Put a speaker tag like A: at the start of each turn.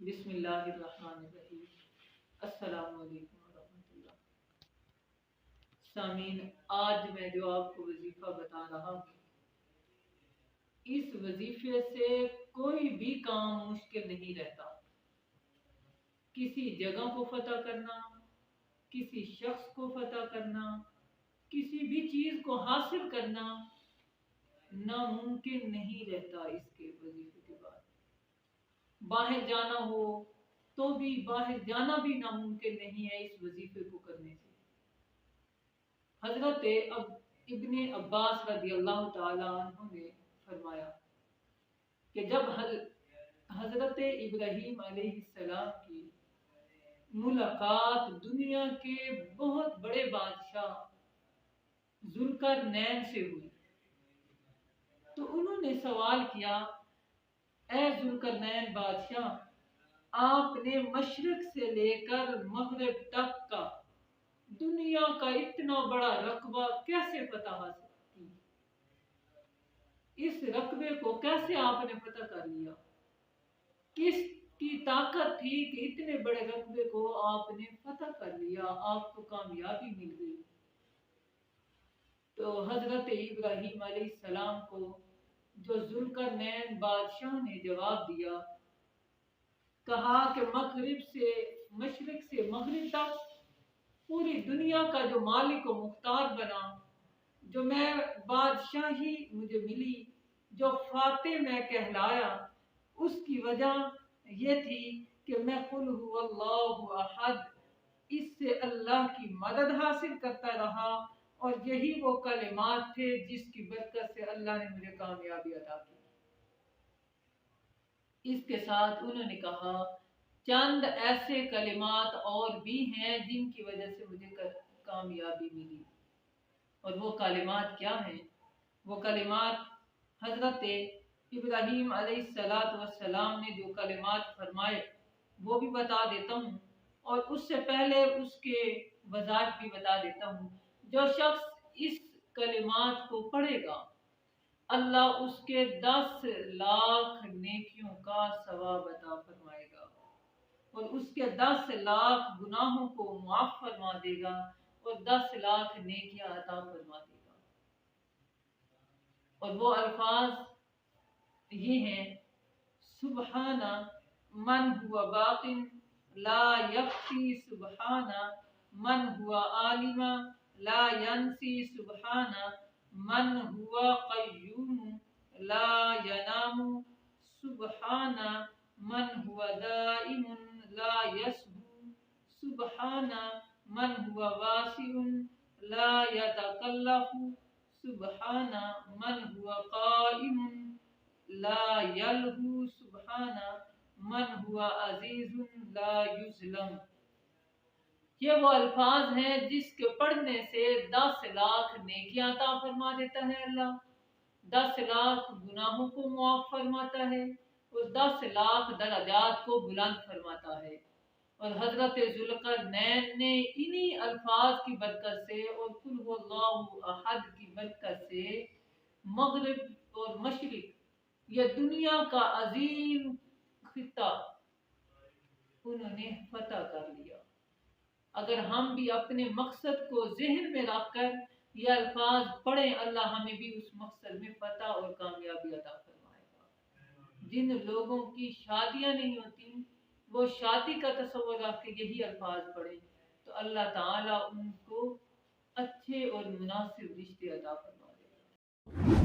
A: بسم اللہ الرحمن الرحیم۔ السلام علیکم ورحمۃ اللہ۔ سامعین، آج میں جو آپ کو وظیفہ بتا رہا ہوں، اس وظیفے سے کوئی بھی کام مشکل نہیں رہتا۔ کسی جگہ کو فتح کرنا، کسی شخص کو فتح کرنا، کسی بھی چیز کو حاصل کرنا ناممکن نہیں رہتا اس کے وظیفے کے بعد۔ باہر جانا ہو تو بھی باہر جانا بھی ناممکن نہیں ہے اس وظیفے کو کرنے سے۔ حضرت ابن عباس رضی اللہ تعالی عنہ نے فرمایا کہ جب حضرت ابراہیم علیہ السلام کی ملاقات دنیا کے بہت بڑے بادشاہ ذوالقرنین سے ہوئی تو انہوں نے سوال کیا، اے ذوالقرنین بادشاہ، آپ نے مشرق سے لے کر مغرب تک کا دنیا کا اتنا بڑا رقبہ کیسے فتح حاصل کی؟ اس رقبے کو کیسے آپ نے فتح کر لیا؟ کس کی طاقت تھی کہ اتنے بڑے رقبے کو آپ نے فتح کر لیا، آپ کو کامیابی مل گئی؟ تو حضرت ابراہیم علیہ السلام کو جو ذوالقرنین بادشاہ نے جواب دیا، کہا کہ مشرق سے مغرب تک پوری دنیا کا جو مالک و مختار بنا، جو میں بادشاہی مجھے ملی، جو فاتح میں کہلایا، اس کی وجہ یہ تھی کہ میں قل هو اللہ احد، اس سے اللہ کی مدد حاصل کرتا رہا، اور یہی وہ کلمات تھے جس کی برکت سے اللہ نے مجھے کامیابی عطا کی۔ اس کے ساتھ انہوں نے کہا چند ایسے کلمات اور بھی ہیں جن کی وجہ سے مجھے کامیابی ملی، اور وہ کلمات کیا ہیں؟ وہ کلمات حضرت ابراہیم علیہ السلام نے جو کلمات فرمائے وہ بھی بتا دیتا ہوں، اور اس سے پہلے اس کے وضاحت بھی بتا دیتا ہوں۔ جو شخص اس کلمات کو پڑھے گا، اللہ اس کے 10 لاکھ نیکیوں کا ثواب عطا فرمائے گا، اور اس کے 10 لاکھ گناہوں کو معاف فرما دے گا، اور 10 لاکھ نیکیاں عطا فرما دے گا۔ اور وہ الفاظ یہ ہیں، سبحان من ہوا باق لا یخفی، سبحان من ہوا عالم لا ینسی، سبحان من ہوا قیوم لا ینام، سبحان من ہوا دائم لا یسہو، سبحان من ہوا واسع لا یتکلف، سبحان من ہوا قائم لا یلہو، سبحان من ہوا عزیز لا یظلم۔ یہ وہ الفاظ ہیں جس کے پڑھنے سے 10 لاکھ نیکیاں عطا فرما دیتا ہے اللہ، 10 لاکھ گناہوں کو معاف فرماتا ہے، اور 10 لاکھ درجات کو بلند فرماتا ہے۔ اور حضرت ذوالقرنین نے انہی الفاظ کی برکت سے اور قل هو اللہ احد کی برکت سے مغرب اور مشرق، یہ دنیا کا عظیم خطہ انہوں نے فتح کر لیا۔ اگر ہم بھی اپنے مقصد کو ذہن میں رکھ کر یہ الفاظ پڑھیں، اللہ ہمیں بھی اس مقصد میں فتح اور کامیابی عطا فرمائے گا۔ جن لوگوں کی شادیاں نہیں ہوتی، وہ شادی کا تصور رکھ کے یہی الفاظ پڑھیں تو اللہ تعالیٰ ان کو اچھے اور مناسب رشتے عطا فرما دے گا۔